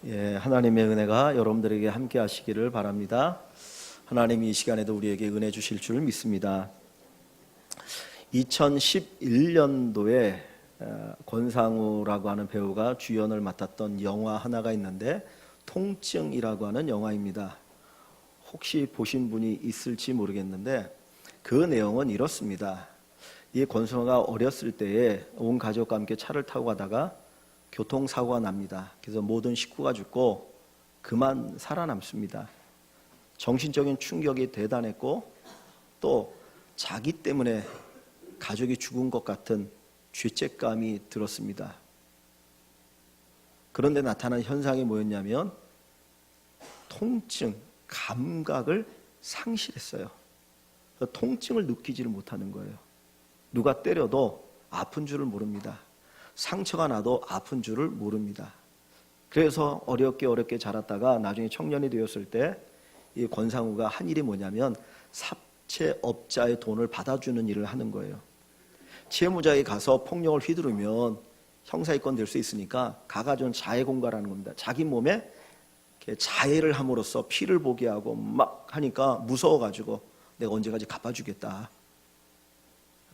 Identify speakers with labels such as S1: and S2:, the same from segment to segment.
S1: 하나님의 은혜가 여러분들에게 함께 하시기를 바랍니다. 하나님이 이 시간에도 우리에게 은혜 주실 줄 믿습니다. 2011년도에 권상우라고 하는 배우가 주연을 맡았던 영화 하나가 있는데 통증이라고 하는 영화입니다. 혹시 보신 분이 있을지 모르겠는데 그 내용은 이렇습니다. 이 권상우가 어렸을 때에 온 가족과 함께 차를 타고 가다가 교통사고가 납니다. 그래서 모든 식구가 죽고 그만 살아남습니다. 정신적인 충격이 대단했고 또 자기 때문에 가족이 죽은 것 같은 죄책감이 들었습니다. 그런데 나타난 현상이 뭐였냐면 통증, 감각을 상실했어요. 통증을 느끼지를 못하는 거예요. 누가 때려도 아픈 줄을 모릅니다. 상처가 나도 아픈 줄을 모릅니다. 그래서 어렵게 자랐다가 나중에 청년이 되었을 때 이 권상우가 한 일이 뭐냐면 사채업자의 돈을 받아주는 일을 하는 거예요. 채무자에 가서 폭력을 휘두르면 형사입건 될 수 있으니까 가가지고 자해공갈하는 겁니다. 자기 몸에 자해를 함으로써 피를 보게 하고 막 하니까 무서워가지고 내가 언제까지 갚아주겠다.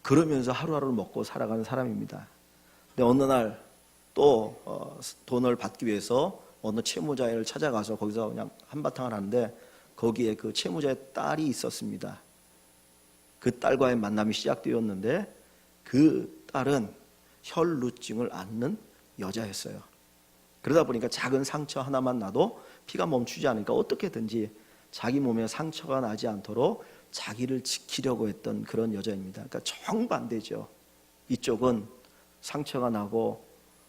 S1: 그러면서 하루하루를 먹고 살아가는 사람입니다. 근데 어느 날 또 돈을 받기 위해서 어느 채무자를 찾아가서 거기서 그냥 한바탕을 하는데 거기에 그 채무자의 딸이 있었습니다. 그 딸과의 만남이 시작되었는데 그 딸은 혈루증을 앓는 여자였어요. 그러다 보니까 작은 상처 하나만 나도 피가 멈추지 않으니까 어떻게든지 자기 몸에 상처가 나지 않도록 자기를 지키려고 했던 그런 여자입니다. 그러니까 정반대죠. 이쪽은 상처가 나고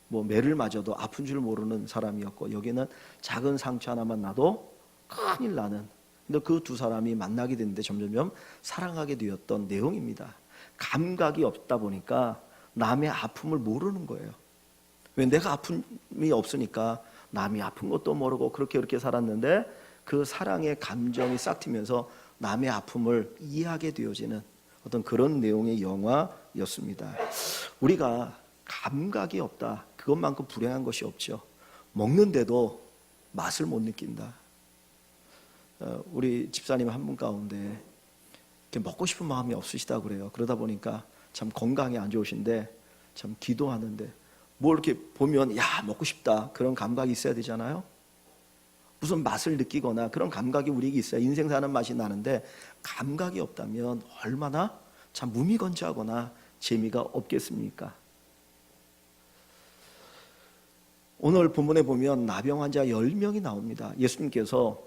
S1: 매를 맞아도 아픈 줄 모르는 사람이었고 여기는 작은 상처 하나만 나도 큰일 나는. 근데 그 두 사람이 만나게 됐는데 점점점 사랑하게 되었던 내용입니다. 감각이 없다 보니까 남의 아픔을 모르는 거예요. 왜? 내가 아픔이 없으니까 남이 아픈 것도 모르고 그렇게 살았는데 그 사랑의 감정이 싹 트면서 남의 아픔을 이해하게 되어지는 어떤 그런 내용의 영화였습니다. 우리가 감각이 없다. 그것만큼 불행한 것이 없죠. 먹는데도 맛을 못 느낀다. 우리 집사님 한 분 가운데 먹고 싶은 마음이 없으시다고 그래요. 그러다 보니까 참 건강이 안 좋으신데 참 기도하는데 뭐 이렇게 보면 먹고 싶다 그런 감각이 있어야 되잖아요. 무슨 맛을 느끼거나 그런 감각이 우리에게 있어야 인생 사는 맛이 나는데 감각이 없다면 얼마나 참 무미건조하거나 재미가 없겠습니까? 오늘 본문에 보면 나병 환자 10명이 나옵니다. 예수님께서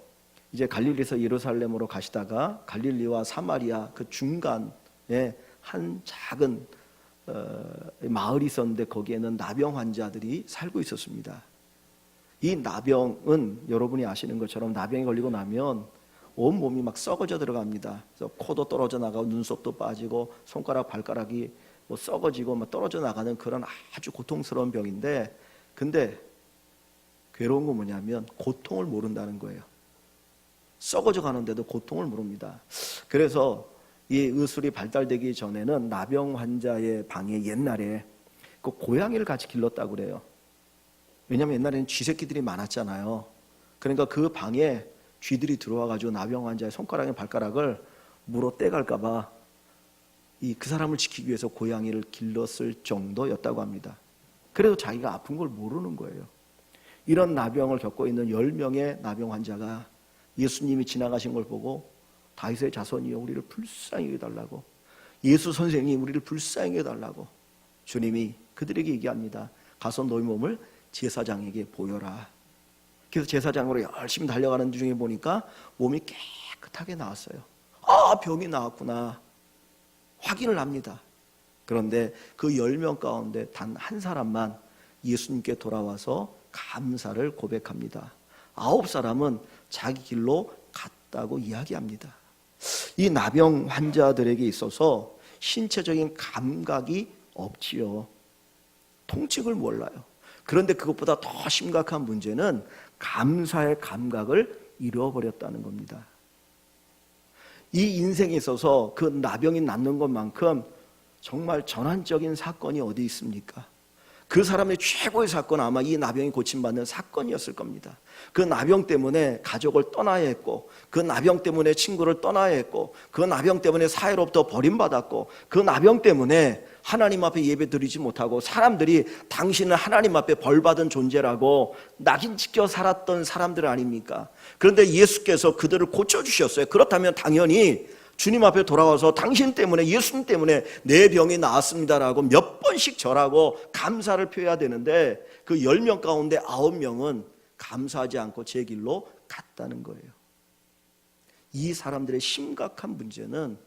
S1: 이제 갈릴리에서 예루살렘으로 가시다가 갈릴리와 사마리아 그 중간에 한 작은 마을이 있었는데 거기에는 나병 환자들이 살고 있었습니다. 이 나병은 여러분이 아시는 것처럼 나병이 걸리고 나면 온 몸이 막 썩어져 들어갑니다. 그래서 코도 떨어져 나가고 눈썹도 빠지고 손가락 발가락이 썩어지고 막 떨어져 나가는 그런 아주 고통스러운 병인데 근데 괴로운 건 뭐냐면 고통을 모른다는 거예요. 썩어져 가는데도 고통을 모릅니다. 그래서 이 의술이 발달되기 전에는 나병 환자의 방에 옛날에 그 고양이를 같이 길렀다고 그래요. 왜냐하면 옛날에는 쥐새끼들이 많았잖아요. 그러니까 그 방에 쥐들이 들어와가지고 나병 환자의 손가락에 발가락을 물어 떼갈까봐 그 사람을 지키기 위해서 고양이를 길렀을 정도였다고 합니다. 그래도 자기가 아픈 걸 모르는 거예요. 이런 나병을 겪고 있는 10명의 나병 환자가 예수님이 지나가신 걸 보고 다윗의 자손이여 우리를 불쌍히 여겨달라고, 예수 선생님 우리를 불쌍히 여겨달라고 주님이 그들에게 얘기합니다. 가서 너희 몸을 제사장에게 보여라. 그래서 제사장으로 열심히 달려가는 중에 보니까 몸이 깨끗하게 나왔어요. 병이 나왔구나 확인을 합니다. 그런데 그 10명 가운데 단 한 사람만 예수님께 돌아와서 감사를 고백합니다. 9사람은 자기 길로 갔다고 이야기합니다. 이 나병 환자들에게 있어서 신체적인 감각이 없지요. 통증을 몰라요. 그런데 그것보다 더 심각한 문제는 감사의 감각을 잃어버렸다는 겁니다. 이 인생에 있어서 그 나병이 낫는 것만큼 정말 전환적인 사건이 어디 있습니까? 그 사람의 최고의 사건은 아마 이 나병이 고침받는 사건이었을 겁니다. 그 나병 때문에 가족을 떠나야 했고, 그 나병 때문에 친구를 떠나야 했고, 그 나병 때문에 사회로부터 버림받았고, 그 나병 때문에 하나님 앞에 예배 드리지 못하고, 사람들이 당신은 하나님 앞에 벌받은 존재라고 낙인 찍혀 살았던 사람들 아닙니까? 그런데 예수께서 그들을 고쳐주셨어요. 그렇다면 당연히 주님 앞에 돌아와서 당신 때문에, 예수님 때문에 내 병이 나았습니다라고 몇 번씩 절하고 감사를 표해야 되는데, 그 10명 가운데 9명은 감사하지 않고 제 길로 갔다는 거예요. 이 사람들의 심각한 문제는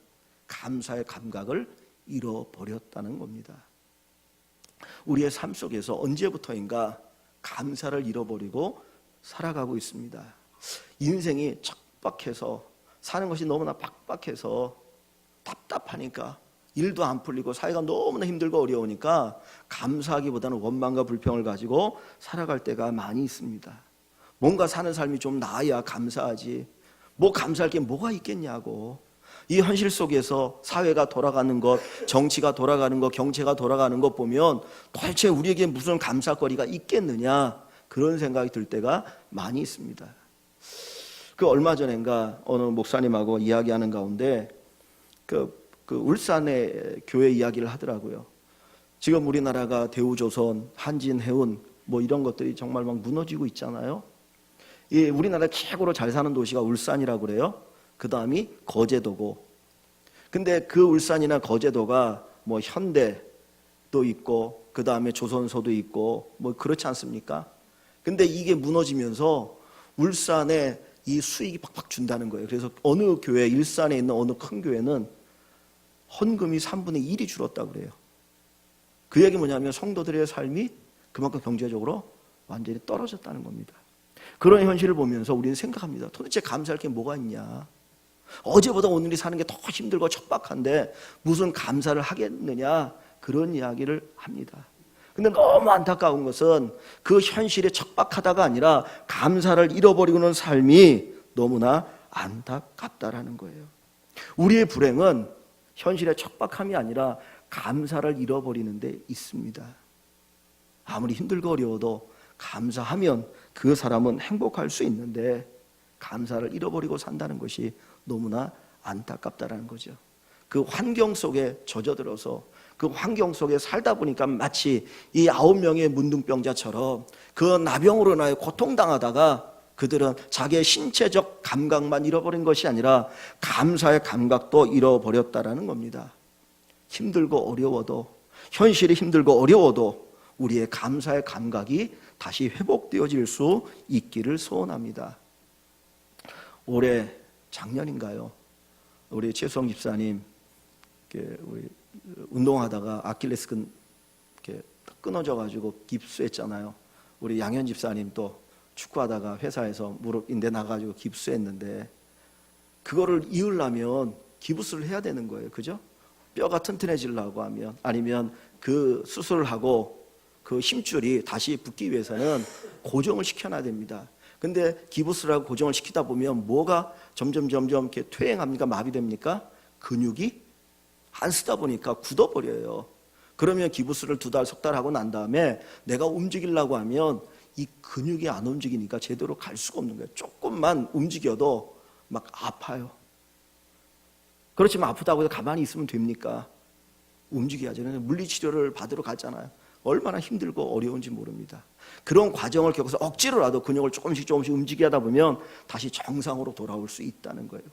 S1: 감사의 감각을 잃어버렸다는 겁니다. 우리의 삶 속에서 언제부터인가 감사를 잃어버리고 살아가고 있습니다. 인생이 척박해서, 사는 것이 너무나 빡빡해서 답답하니까, 일도 안 풀리고 사회가 너무나 힘들고 어려우니까 감사하기보다는 원망과 불평을 가지고 살아갈 때가 많이 있습니다. 뭔가 사는 삶이 좀 나아야 감사하지, 뭐 감사할 게 뭐가 있겠냐고. 이 현실 속에서 사회가 돌아가는 것, 정치가 돌아가는 것, 경제가 돌아가는 것 보면 도대체 우리에게 무슨 감사거리가 있겠느냐, 그런 생각이 들 때가 많이 있습니다. 그 얼마 전인가 어느 목사님하고 이야기하는 가운데 그 울산의 교회 이야기를 하더라고요. 지금 우리나라가 대우조선, 한진해운 뭐 이런 것들이 정말 막 무너지고 있잖아요. 이 우리나라 최고로 잘 사는 도시가 울산이라고 그래요. 그 다음이 거제도고. 근데 그 울산이나 거제도가 뭐 현대도 있고, 그 다음에 조선소도 있고, 뭐 그렇지 않습니까? 근데 이게 무너지면서 울산에 이 수익이 팍팍 준다는 거예요. 그래서 어느 교회, 일산에 있는 어느 큰 교회는 헌금이 3분의 1이 줄었다고 그래요. 그 얘기 뭐냐면 성도들의 삶이 그만큼 경제적으로 완전히 떨어졌다는 겁니다. 그런 현실을 보면서 우리는 생각합니다. 도대체 감사할 게 뭐가 있냐? 어제보다 오늘이 사는 게 더 힘들고 척박한데 무슨 감사를 하겠느냐? 그런 이야기를 합니다. 근데 너무 안타까운 것은 그 현실이 척박하다가 아니라 감사를 잃어버리고는 삶이 너무나 안타깝다라는 거예요. 우리의 불행은 현실의 척박함이 아니라 감사를 잃어버리는 데 있습니다. 아무리 힘들고 어려워도 감사하면 그 사람은 행복할 수 있는데, 감사를 잃어버리고 산다는 것이 너무나 안타깝다라는 거죠. 그 환경 속에 젖어들어서 그 환경 속에 살다 보니까 마치 이 9명의 문둥병자처럼 그 나병으로 인하여 고통당하다가 그들은 자기의 신체적 감각만 잃어버린 것이 아니라 감사의 감각도 잃어버렸다라는 겁니다. 힘들고 어려워도, 현실이 힘들고 어려워도 우리의 감사의 감각이 다시 회복되어질 수 있기를 소원합니다. 올해 작년인가요? 우리 최수영 집사님 우리 운동하다가 아킬레스건 끊어져가지고 깁스했잖아요. 우리 양현 집사님 또 축구하다가 회사에서 무릎 인대 나가지고 깁스했는데, 그거를 이으려면 기부스를 해야 되는 거예요. 그죠? 뼈가 튼튼해지려고 하면, 아니면 그 수술을 하고 그 힘줄이 다시 붙기 위해서는 고정을 시켜놔야 됩니다. 근데 기부스를 하고 고정을 시키다 보면 뭐가 점점 이렇게 퇴행합니까? 마비됩니까? 근육이 안 쓰다 보니까 굳어버려요. 그러면 기부스를 2달, 석 달 하고 난 다음에 내가 움직이려고 하면 이 근육이 안 움직이니까 제대로 갈 수가 없는 거예요. 조금만 움직여도 막 아파요. 그렇지만 아프다고 해서 가만히 있으면 됩니까? 움직여야죠. 물리치료를 받으러 갔잖아요. 얼마나 힘들고 어려운지 모릅니다. 그런 과정을 겪어서 억지로라도 근육을 조금씩 움직이게 하다 보면 다시 정상으로 돌아올 수 있다는 거예요.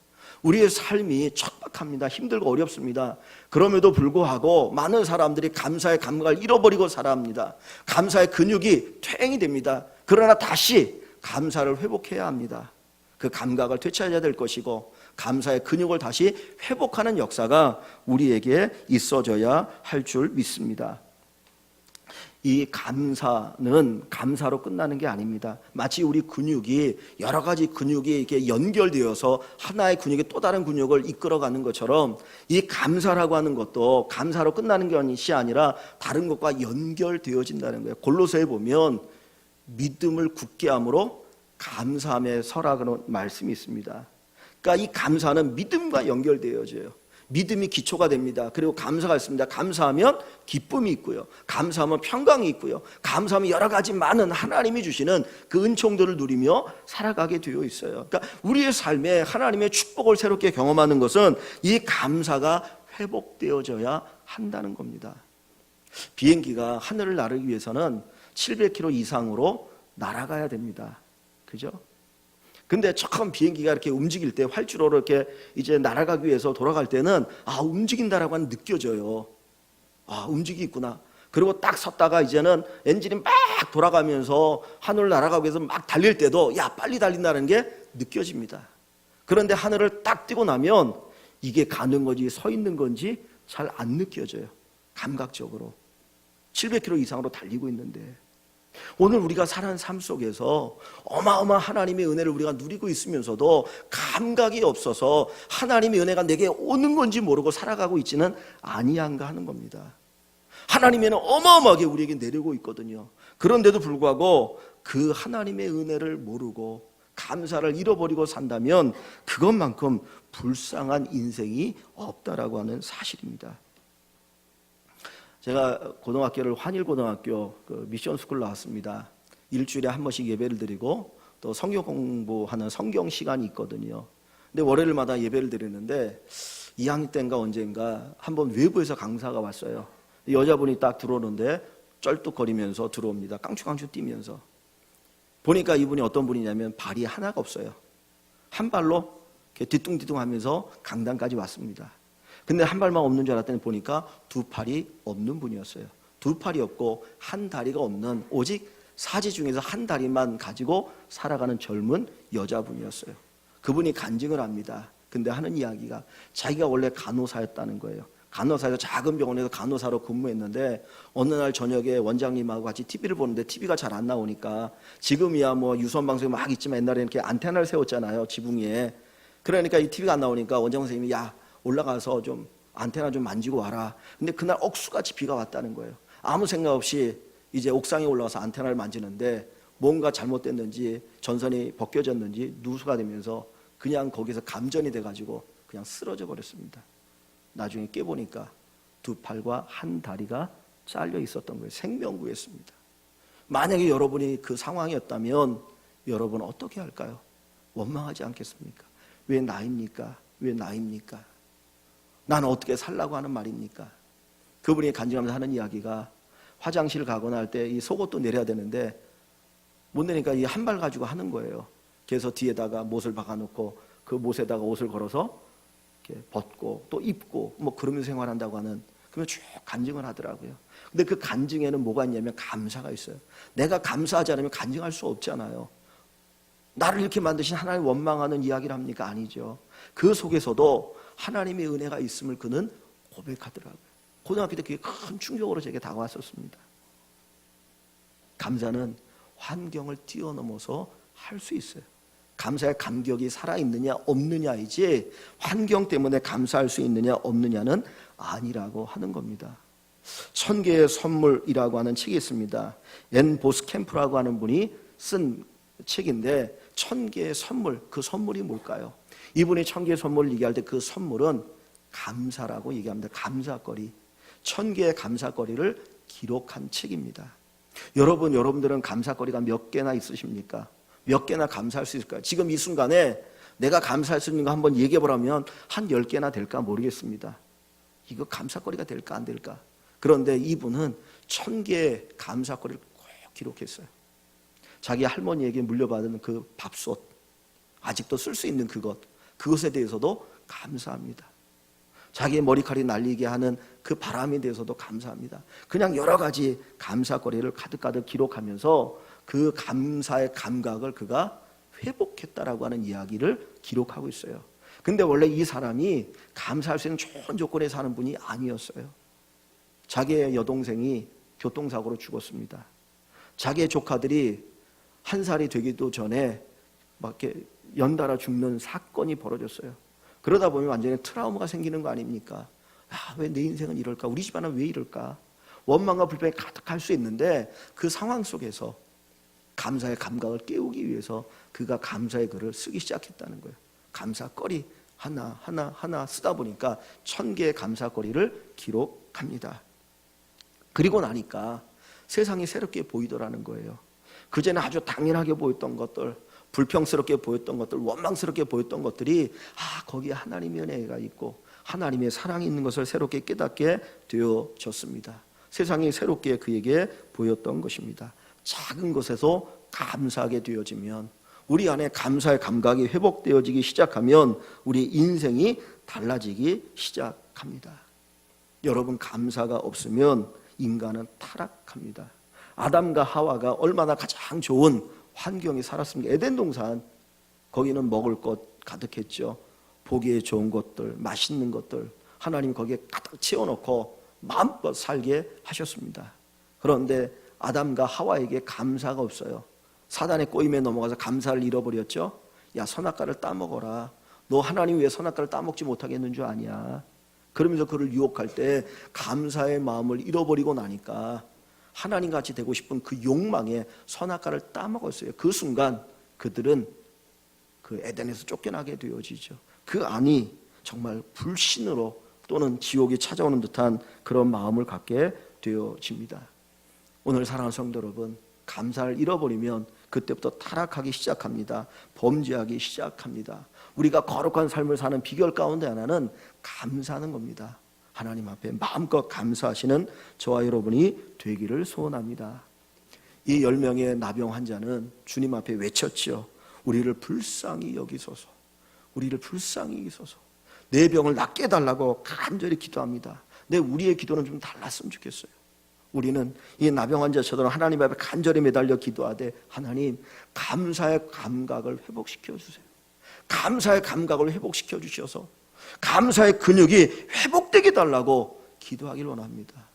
S1: 우리의 삶이 척박합니다. 힘들고 어렵습니다. 그럼에도 불구하고 많은 사람들이 감사의 감각을 잃어버리고 살아갑니다. 감사의 근육이 퇴행이 됩니다. 그러나 다시 감사를 회복해야 합니다. 그 감각을 되찾아야 될 것이고, 감사의 근육을 다시 회복하는 역사가 우리에게 있어져야 할 줄 믿습니다. 이 감사는 감사로 끝나는 게 아닙니다. 마치 우리 근육이 여러 가지 근육이 이렇게 연결되어서 하나의 근육이 또 다른 근육을 이끌어가는 것처럼, 이 감사라고 하는 것도 감사로 끝나는 것이 아니라 다른 것과 연결되어진다는 거예요. 골로새에 보면 믿음을 굳게 함으로 감사함에 서라 그런 말씀이 있습니다. 그러니까 이 감사는 믿음과 연결되어져요. 믿음이 기초가 됩니다. 그리고 감사가 있습니다. 감사하면 기쁨이 있고요. 감사하면 평강이 있고요. 감사하면 여러 가지 많은 하나님이 주시는 그 은총들을 누리며 살아가게 되어 있어요. 그러니까 우리의 삶에 하나님의 축복을 새롭게 경험하는 것은 이 감사가 회복되어져야 한다는 겁니다. 비행기가 하늘을 나르기 위해서는 700km 이상으로 날아가야 됩니다. 그죠? 근데 처음 비행기가 이렇게 움직일 때 활주로로 이렇게 이제 날아가기 위해서 돌아갈 때는 움직인다라고 하는 느껴져요. 움직이 있구나. 그리고 딱 섰다가 이제는 엔진이 막 돌아가면서 하늘을 날아가기 위해서 막 달릴 때도 빨리 달린다는 게 느껴집니다. 그런데 하늘을 딱 뛰고 나면 이게 가는 건지 서 있는 건지 잘 안 느껴져요. 감각적으로 700km 이상으로 달리고 있는데, 오늘 우리가 살아가는 삶 속에서 어마어마한 하나님의 은혜를 우리가 누리고 있으면서도 감각이 없어서 하나님의 은혜가 내게 오는 건지 모르고 살아가고 있지는 아니한가 하는 겁니다. 하나님의 은혜는 어마어마하게 우리에게 내리고 있거든요. 그런데도 불구하고 그 하나님의 은혜를 모르고 감사를 잃어버리고 산다면 그것만큼 불쌍한 인생이 없다라고 하는 사실입니다. 제가 고등학교를 환일고등학교 미션스쿨 나왔습니다. 일주일에 한 번씩 예배를 드리고 또 성경 공부하는 성경 시간이 있거든요. 근데 월요일마다 예배를 드리는데 2학년 때인가 언젠가 한번 외부에서 강사가 왔어요. 여자분이 딱 들어오는데 쩔뚝거리면서 들어옵니다. 깡충깡충 뛰면서. 보니까 이분이 어떤 분이냐면 발이 하나가 없어요. 한 발로 이렇게 뒤뚱뒤뚱 하면서 강단까지 왔습니다. 근데 한 발만 없는 줄 알았더니 보니까 두 팔이 없는 분이었어요. 두 팔이 없고 한 다리가 없는, 오직 사지 중에서 한 다리만 가지고 살아가는 젊은 여자분이었어요. 그분이 간증을 합니다. 근데 하는 이야기가 자기가 원래 간호사였다는 거예요. 간호사에서 작은 병원에서 간호사로 근무했는데 어느 날 저녁에 원장님하고 같이 TV를 보는데 TV가 잘 안 나오니까, 지금이야 뭐 유선 방송이 막 있지만 옛날에 이렇게 안테나를 세웠잖아요, 지붕 위에. 그러니까 이 TV가 안 나오니까 원장 선생님이 올라가서 좀 안테나 좀 만지고 와라. 근데 그날 억수같이 비가 왔다는 거예요. 아무 생각 없이 이제 옥상에 올라가서 안테나를 만지는데 뭔가 잘못됐는지 전선이 벗겨졌는지 누수가 되면서 그냥 거기서 감전이 돼가지고 그냥 쓰러져 버렸습니다. 나중에 깨보니까 두 팔과 한 다리가 잘려 있었던 거예요. 생명구였습니다. 만약에 여러분이 그 상황이었다면 여러분은 어떻게 할까요? 원망하지 않겠습니까? 왜 나입니까? 왜 나입니까? 나는 어떻게 살라고 하는 말입니까? 그분이 간증하면서 하는 이야기가, 화장실 가거나 할 때 이 속옷도 내려야 되는데 못 내니까 이 한 발 가지고 하는 거예요. 그래서 뒤에다가 못을 박아놓고 그 못에다가 옷을 걸어서 이렇게 벗고 또 입고 뭐 그러면서 생활한다고 하는, 그러면 쭉 간증을 하더라고요. 근데 그 간증에는 뭐가 있냐면 감사가 있어요. 내가 감사하지 않으면 간증할 수 없잖아요. 나를 이렇게 만드신 하나님 원망하는 이야기를 합니까? 아니죠. 그 속에서도 하나님의 은혜가 있음을 그는 고백하더라고요. 고등학교 때 그게 큰 충격으로 제게 다가왔었습니다. 감사는 환경을 뛰어넘어서 할 수 있어요. 감사의 감격이 살아있느냐 없느냐이지 환경 때문에 감사할 수 있느냐 없느냐는 아니라고 하는 겁니다. 1000개의 선물이라고 하는 책이 있습니다. 앤 보스캠프라고 하는 분이 쓴 책인데 1000개의 선물, 그 선물이 뭘까요? 이분이 1000개의 선물을 얘기할 때 그 선물은 감사라고 얘기합니다. 감사거리. 1000개의 감사거리를 기록한 책입니다. 여러분들은 감사거리가 몇 개나 있으십니까? 몇 개나 감사할 수 있을까요? 지금 이 순간에 내가 감사할 수 있는 거 한번 얘기해 보라면 한 10개나 될까 모르겠습니다. 이거 감사거리가 될까 안 될까? 그런데 이분은 1000개의 감사거리를 꼭 기록했어요. 자기 할머니에게 물려받은 그 밥솥, 아직도 쓸 수 있는 그것에 대해서도 감사합니다. 자기의 머리카락이 날리게 하는 그 바람에 대해서도 감사합니다. 그냥 여러 가지 감사거리를 가득가득 기록하면서 그 감사의 감각을 그가 회복했다라고 하는 이야기를 기록하고 있어요. 근데 원래 이 사람이 감사할 수 있는 좋은 조건에 사는 분이 아니었어요. 자기의 여동생이 교통사고로 죽었습니다. 자기의 조카들이 1살이 되기도 전에 막 이렇게 연달아 죽는 사건이 벌어졌어요. 그러다 보면 완전히 트라우마가 생기는 거 아닙니까? 왜 내 인생은 이럴까? 우리 집안은 왜 이럴까? 원망과 불평이 가득할 수 있는데 그 상황 속에서 감사의 감각을 깨우기 위해서 그가 감사의 글을 쓰기 시작했다는 거예요. 감사거리 하나 쓰다 보니까 1000개의 감사거리를 기록합니다. 그리고 나니까 세상이 새롭게 보이더라는 거예요. 그전에 아주 당연하게 보였던 것들, 불평스럽게 보였던 것들, 원망스럽게 보였던 것들이 거기에 하나님의 은혜가 있고 하나님의 사랑이 있는 것을 새롭게 깨닫게 되어졌습니다. 세상이 새롭게 그에게 보였던 것입니다. 작은 것에서 감사하게 되어지면, 우리 안에 감사의 감각이 회복되어지기 시작하면 우리 인생이 달라지기 시작합니다. 여러분, 감사가 없으면 인간은 타락합니다. 아담과 하와가 얼마나 가장 좋은 환경에 살았습니까? 에덴 동산, 거기는 먹을 것 가득했죠. 보기에 좋은 것들, 맛있는 것들, 하나님 거기에 가득 채워놓고 마음껏 살게 하셨습니다. 그런데 아담과 하와에게 감사가 없어요. 사단의 꼬임에 넘어가서 감사를 잃어버렸죠. 야, 선악과를 따먹어라. 너 하나님 왜 선악과를 따먹지 못하겠는 줄 아냐. 그러면서 그를 유혹할 때 감사의 마음을 잃어버리고 나니까 하나님같이 되고 싶은 그 욕망에 선악과를 따먹었어요. 그 순간 그들은 그 에덴에서 쫓겨나게 되어지죠. 그 안이 정말 불신으로 또는 지옥이 찾아오는 듯한 그런 마음을 갖게 되어집니다. 오늘 사랑하는 성도 여러분, 감사를 잃어버리면 그때부터 타락하기 시작합니다. 범죄하기 시작합니다. 우리가 거룩한 삶을 사는 비결 가운데 하나는 감사하는 겁니다. 하나님 앞에 마음껏 감사하시는 저와 여러분이 되기를 소원합니다. 이 10명의 나병 환자는 주님 앞에 외쳤지요. 우리를 불쌍히 여기소서, 우리를 불쌍히 여기소서. 내 병을 낫게 해달라고 간절히 기도합니다. 근데 우리의 기도는 좀 달랐으면 좋겠어요. 우리는 이 나병 환자처럼 하나님 앞에 간절히 매달려 기도하되, 하나님, 감사의 감각을 회복시켜 주세요. 감사의 감각을 회복시켜 주셔서 감사의 근육이 회복되게 해달라고 기도하길 원합니다.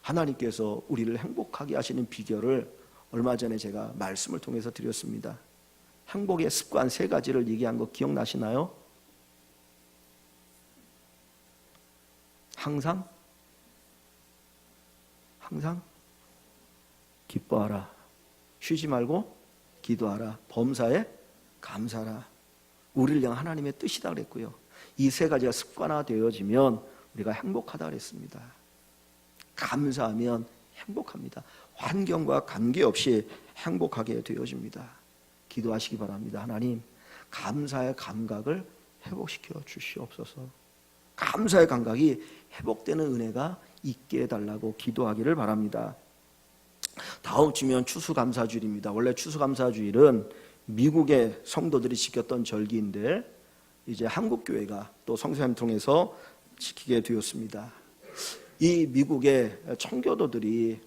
S1: 하나님께서 우리를 행복하게 하시는 비결을 얼마 전에 제가 말씀을 통해서 드렸습니다. 행복의 습관 3가지를 얘기한 거 기억나시나요? 항상 기뻐하라, 쉬지 말고 기도하라, 범사에 감사하라. 우리를 향한 하나님의 뜻이다 그랬고요. 이 3가지가 습관화되어지면 우리가 행복하다 그랬습니다. 감사하면 행복합니다. 환경과 관계없이 행복하게 되어집니다. 기도하시기 바랍니다. 하나님, 감사의 감각을 회복시켜 주시옵소서. 감사의 감각이 회복되는 은혜가 있게 해달라고 기도하기를 바랍니다. 다음 주면 추수감사주일입니다. 원래 추수감사주일은 미국의 성도들이 지켰던 절기인데 이제 한국교회가 또 성수님 통해서 지키게 되었습니다. 이 미국의 청교도들이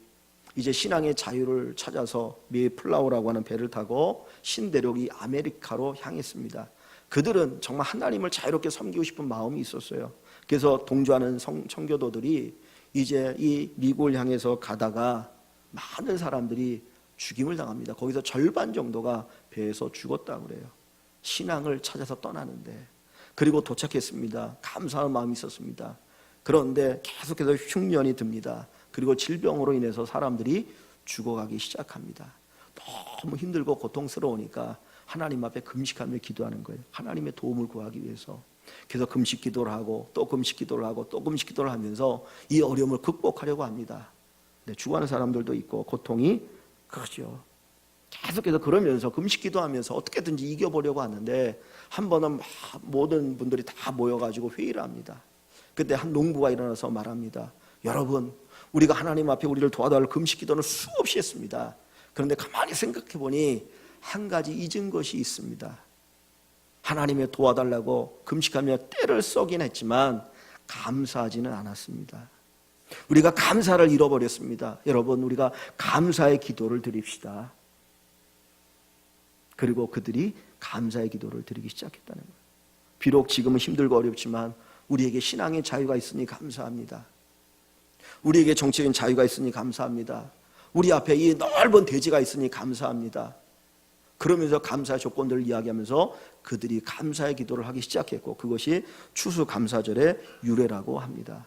S1: 이제 신앙의 자유를 찾아서 메이플라워라고 하는 배를 타고 신대륙이 아메리카로 향했습니다. 그들은 정말 하나님을 자유롭게 섬기고 싶은 마음이 있었어요. 그래서 동조하는 청교도들이 이제 이 미국을 향해서 가다가 많은 사람들이 죽임을 당합니다. 거기서 절반 정도가 배에서 죽었다고 그래요. 신앙을 찾아서 떠나는데. 그리고 도착했습니다. 감사한 마음이 있었습니다. 그런데 계속해서 흉년이 듭니다. 그리고 질병으로 인해서 사람들이 죽어가기 시작합니다. 너무 힘들고 고통스러우니까 하나님 앞에 금식하며 기도하는 거예요. 하나님의 도움을 구하기 위해서. 그래서 금식 기도를 하고 또 금식 기도를 하고 또 금식 기도를 하면서 이 어려움을 극복하려고 합니다. 네, 죽어가는 사람들도 있고 고통이 크죠. 계속해서 그러면서 금식 기도하면서 어떻게든지 이겨보려고 하는데 한 번은 모든 분들이 다 모여가지고 회의를 합니다. 그때 한 농부가 일어나서 말합니다. 여러분, 우리가 하나님 앞에 우리를 도와달라고 금식 기도는 수없이 했습니다. 그런데 가만히 생각해 보니 한 가지 잊은 것이 있습니다. 하나님의 도와달라고 금식하며 때를 써긴 했지만 감사하지는 않았습니다. 우리가 감사를 잃어버렸습니다. 여러분, 우리가 감사의 기도를 드립시다. 그리고 그들이 감사의 기도를 드리기 시작했다는 거예요. 비록 지금은 힘들고 어렵지만 우리에게 신앙의 자유가 있으니 감사합니다. 우리에게 정치적인 자유가 있으니 감사합니다. 우리 앞에 이 넓은 대지가 있으니 감사합니다. 그러면서 감사의 조건들을 이야기하면서 그들이 감사의 기도를 하기 시작했고, 그것이 추수감사절의 유래라고 합니다.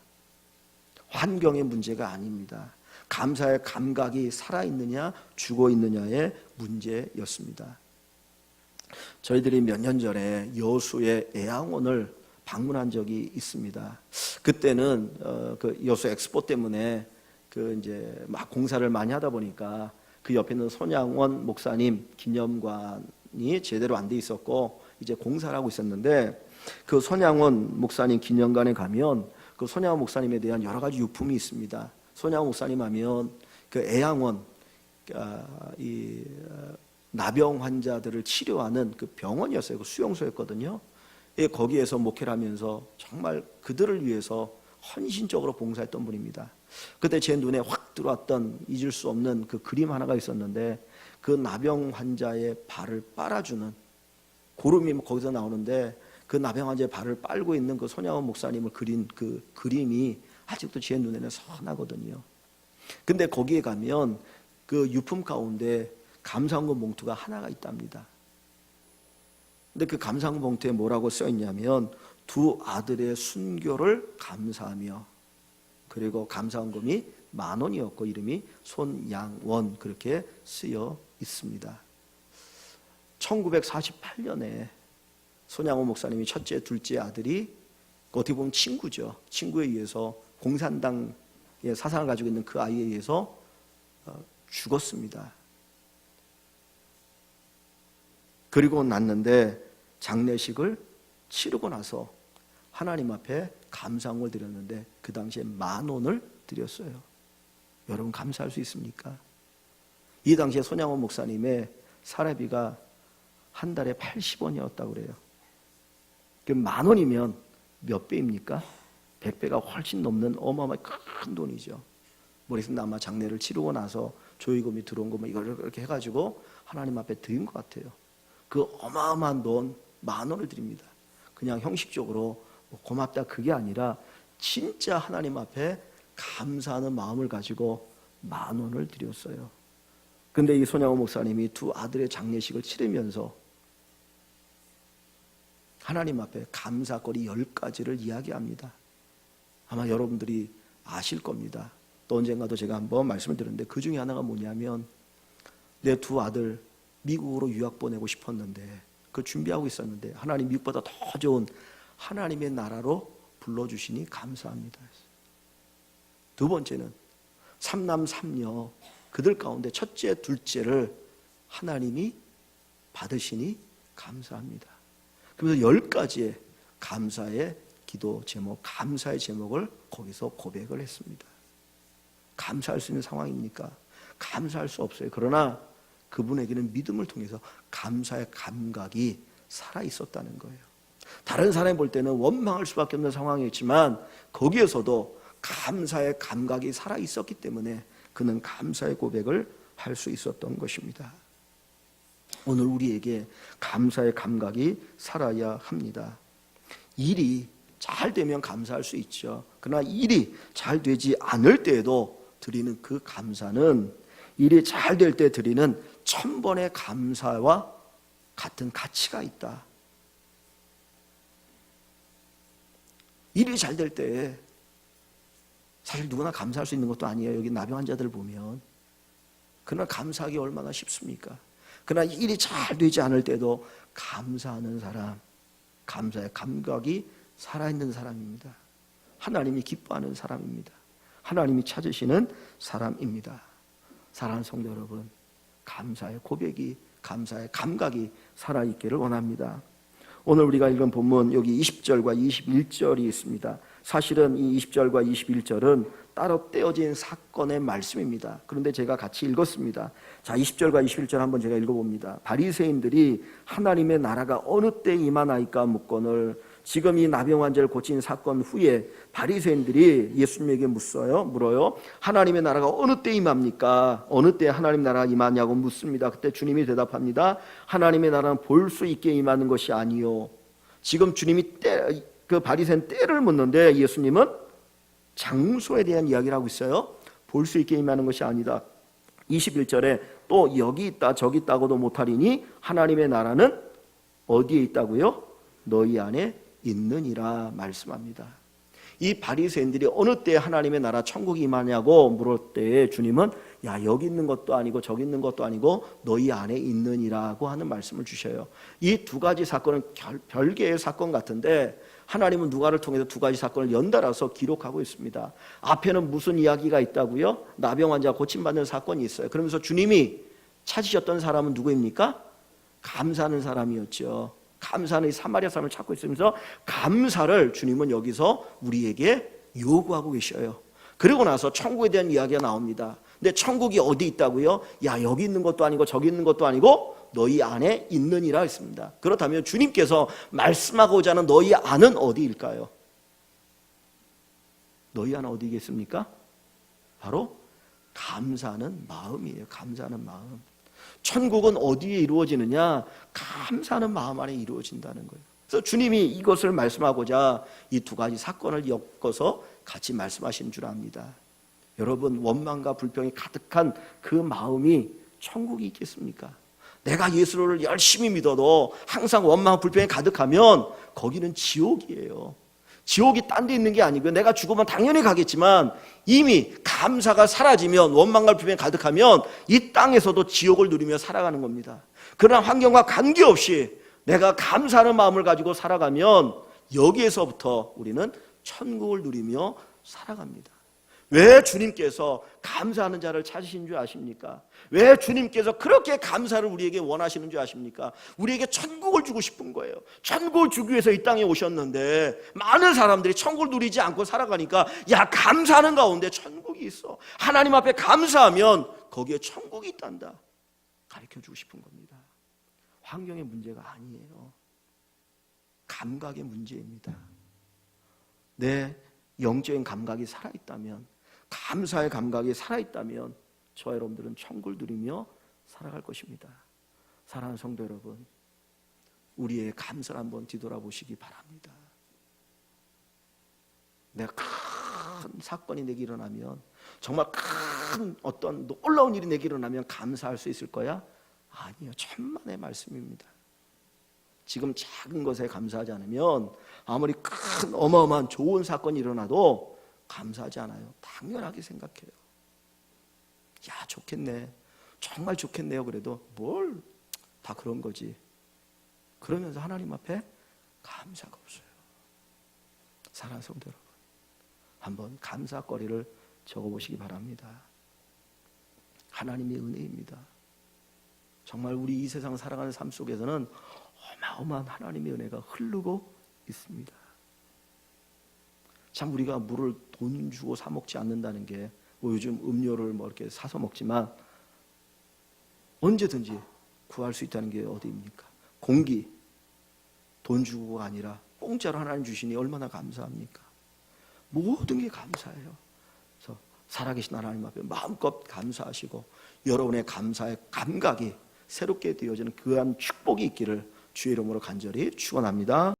S1: 환경의 문제가 아닙니다. 감사의 감각이 살아있느냐 죽어있느냐의 문제였습니다. 저희들이 몇 년 전에 여수의 애양원을 방문한 적이 있습니다. 그때는 그 여수 엑스포 때문에 그 이제 막 공사를 많이 하다 보니까 그 옆에 있는 손양원 목사님 기념관이 제대로 안 돼 있었고 이제 공사를 하고 있었는데, 그 손양원 목사님 기념관에 가면 그 손양원 목사님에 대한 여러 가지 유품이 있습니다. 손양원 목사님 하면 그 애양원 이 나병 환자들을 치료하는 그 병원이었어요. 그 수용소였거든요. 거기에서 목회를 하면서 정말 그들을 위해서 헌신적으로 봉사했던 분입니다. 그때 제 눈에 확 들어왔던 잊을 수 없는 그 그림 하나가 있었는데, 그 나병 환자의 발을 빨아주는 고름이 거기서 나오는데, 그 나병 환자의 발을 빨고 있는 그 손양원 목사님을 그린 그 그림이 아직도 제 눈에는 선하거든요. 근데 거기에 가면 그 유품 가운데 감사헌금 봉투가 하나가 있답니다. 근데 그 감사헌금 봉투에 뭐라고 써 있냐면, 두 아들의 순교를 감사하며, 그리고 감사헌금이 10,000원이었고 이름이 손양원 그렇게 쓰여 있습니다. 1948년에 손양원 목사님이 첫째, 둘째 아들이 어떻게 보면 친구죠. 친구에 의해서 공산당의 사상을 가지고 있는 그 아이에 의해서 죽었습니다. 그리고 났는데 장례식을 치르고 나서 하나님 앞에 감사함을 드렸는데 그 당시에 10,000원을 드렸어요. 여러분 감사할 수 있습니까? 이 당시에 손양원 목사님의 사례비가 한 달에 80원이었다고 그래요. 그럼 10,000원이면 몇 배입니까? 100배가 훨씬 넘는 어마어마한 큰 돈이죠. 모르겠습니다. 아마 장례를 치르고 나서 조의금이 들어온 거 뭐 이걸 이렇게 해가지고 하나님 앞에 드린 것 같아요. 그 어마어마한 돈 10,000원을 드립니다. 그냥 형식적으로 고맙다 그게 아니라 진짜 하나님 앞에 감사하는 마음을 가지고 10,000원을 드렸어요. 근데 이 손양원 목사님이 두 아들의 장례식을 치르면서 하나님 앞에 감사거리 10가지를 이야기합니다. 아마 여러분들이 아실 겁니다. 또 언젠가도 제가 한번 말씀을 드렸는데 그 중에 하나가 뭐냐면, 내 두 아들 미국으로 유학 보내고 싶었는데 그 준비하고 있었는데 하나님 미국보다 더 좋은 하나님의 나라로 불러주시니 감사합니다. 두 번째는 삼남 삼녀 그들 가운데 첫째 둘째를 하나님이 받으시니 감사합니다. 그래서 10가지의 감사의 기도 제목, 감사의 제목을 거기서 고백을 했습니다. 감사할 수 있는 상황입니까? 감사할 수 없어요. 그러나 그분에게는 믿음을 통해서 감사의 감각이 살아있었다는 거예요. 다른 사람이 볼 때는 원망할 수밖에 없는 상황이었지만 거기에서도 감사의 감각이 살아있었기 때문에 그는 감사의 고백을 할 수 있었던 것입니다. 오늘 우리에게 감사의 감각이 살아야 합니다. 일이 잘 되면 감사할 수 있죠. 그러나 일이 잘 되지 않을 때에도 드리는 그 감사는 일이 잘 될 때 드리는 1000번의 감사와 같은 가치가 있다. 일이 잘 될 때 사실 누구나 감사할 수 있는 것도 아니에요. 여기 나병 환자들 보면. 그러나 감사하기 얼마나 쉽습니까? 그러나 일이 잘 되지 않을 때도 감사하는 사람, 감사의 감각이 살아있는 사람입니다. 하나님이 기뻐하는 사람입니다. 하나님이 찾으시는 사람입니다. 사랑하는 성도 여러분, 감사의 고백이, 감사의 감각이 살아있기를 원합니다. 오늘 우리가 읽은 본문 여기 20절과 21절이 있습니다. 사실은 이 20절과 21절은 따로 떼어진 사건의 말씀입니다. 그런데 제가 같이 읽었습니다. 자, 20절과 21절 한번 제가 읽어봅니다. 바리새인들이 하나님의 나라가 어느 때 임하나이까 묻거늘, 지금 이 나병 환자를 고친 사건 후에 바리새인들이 예수님에게 물어요. 하나님의 나라가 어느 때 임합니까? 어느 때 하나님 나라가 임하냐고 묻습니다. 그때 주님이 대답합니다. 하나님의 나라는 볼 수 있게 임하는 것이 아니요. 지금 주님이 그 바리새인 때를 묻는데 예수님은 장소에 대한 이야기를 하고 있어요. 볼 수 있게 임하는 것이 아니다. 21절에 또 여기 있다 저기 있다고도 못하리니 하나님의 나라는 어디에 있다고요? 너희 안에 있느니라 말씀합니다. 이 바리새인들이 어느 때 하나님의 나라 천국이 임하냐고 물을 때 주님은 야 여기 있는 것도 아니고 저기 있는 것도 아니고 너희 안에 있느니라고 하는 말씀을 주셔요. 이 두 가지 사건은 별개의 사건 같은데 하나님은 누가를 통해서 두 가지 사건을 연달아서 기록하고 있습니다. 앞에는 무슨 이야기가 있다고요? 나병 환자 고침받는 사건이 있어요. 그러면서 주님이 찾으셨던 사람은 누구입니까? 감사하는 사람이었죠. 감사하는 이 사마리아 사람을 찾고 있으면서 감사를 주님은 여기서 우리에게 요구하고 계셔요. 그리고 나서 천국에 대한 이야기가 나옵니다. 근데 천국이 어디 있다고요? 야 여기 있는 것도 아니고 저기 있는 것도 아니고 너희 안에 있느니라 했습니다. 그렇다면 주님께서 말씀하고자 하는 너희 안은 어디일까요? 너희 안은 어디겠습니까? 바로 감사하는 마음이에요. 감사하는 마음. 천국은 어디에 이루어지느냐? 감사하는 마음 안에 이루어진다는 거예요. 그래서 주님이 이것을 말씀하고자 이 두 가지 사건을 엮어서 같이 말씀하신 줄 압니다. 여러분 원망과 불평이 가득한 그 마음이 천국이 있겠습니까? 내가 예수를 열심히 믿어도 항상 원망 불평이 가득하면 거기는 지옥이에요. 지옥이 딴 데 있는 게 아니고요. 내가 죽으면 당연히 가겠지만 이미 감사가 사라지면 원망과 불평이 가득하면 이 땅에서도 지옥을 누리며 살아가는 겁니다. 그러나 환경과 관계없이 내가 감사하는 마음을 가지고 살아가면 여기에서부터 우리는 천국을 누리며 살아갑니다. 왜 주님께서 감사하는 자를 찾으신 줄 아십니까? 왜 주님께서 그렇게 감사를 우리에게 원하시는 줄 아십니까? 우리에게 천국을 주고 싶은 거예요. 천국을 주기 위해서 이 땅에 오셨는데 많은 사람들이 천국을 누리지 않고 살아가니까 야 감사하는 가운데 천국이 있어. 하나님 앞에 감사하면 거기에 천국이 있단다. 가르쳐주고 싶은 겁니다. 환경의 문제가 아니에요. 감각의 문제입니다. 내 영적인 감각이 살아있다면, 감사의 감각이 살아있다면 저와 여러분들은 천국을 누리며 살아갈 것입니다. 사랑하는 성도 여러분, 우리의 감사를 한번 뒤돌아보시기 바랍니다. 내가 큰 사건이 내게 일어나면, 정말 큰 어떤 놀라운 일이 내게 일어나면 감사할 수 있을 거야? 아니요. 천만의 말씀입니다. 지금 작은 것에 감사하지 않으면 아무리 큰 어마어마한 좋은 사건이 일어나도 감사하지 않아요. 당연하게 생각해요. 야 좋겠네, 정말 좋겠네요. 그래도 뭘 다 그런 거지. 그러면서 하나님 앞에 감사가 없어요. 사랑하는 성도 여러분, 한번 감사거리를 적어보시기 바랍니다. 하나님의 은혜입니다. 정말 우리 이 세상 살아가는 삶 속에서는 어마어마한 하나님의 은혜가 흐르고 있습니다. 참 우리가 물을 돈 주고 사 먹지 않는다는 게, 뭐 요즘 음료를 뭐 이렇게 사서 먹지만 언제든지 구할 수 있다는 게 어디입니까? 공기 돈 주고가 아니라 공짜로 하나님 주시니 얼마나 감사합니까? 모든 게 감사해요. 그래서 살아계신 하나님 앞에 마음껏 감사하시고 여러분의 감사의 감각이 새롭게 되어지는 그러한 축복이 있기를 주의 이름으로 간절히 축원합니다.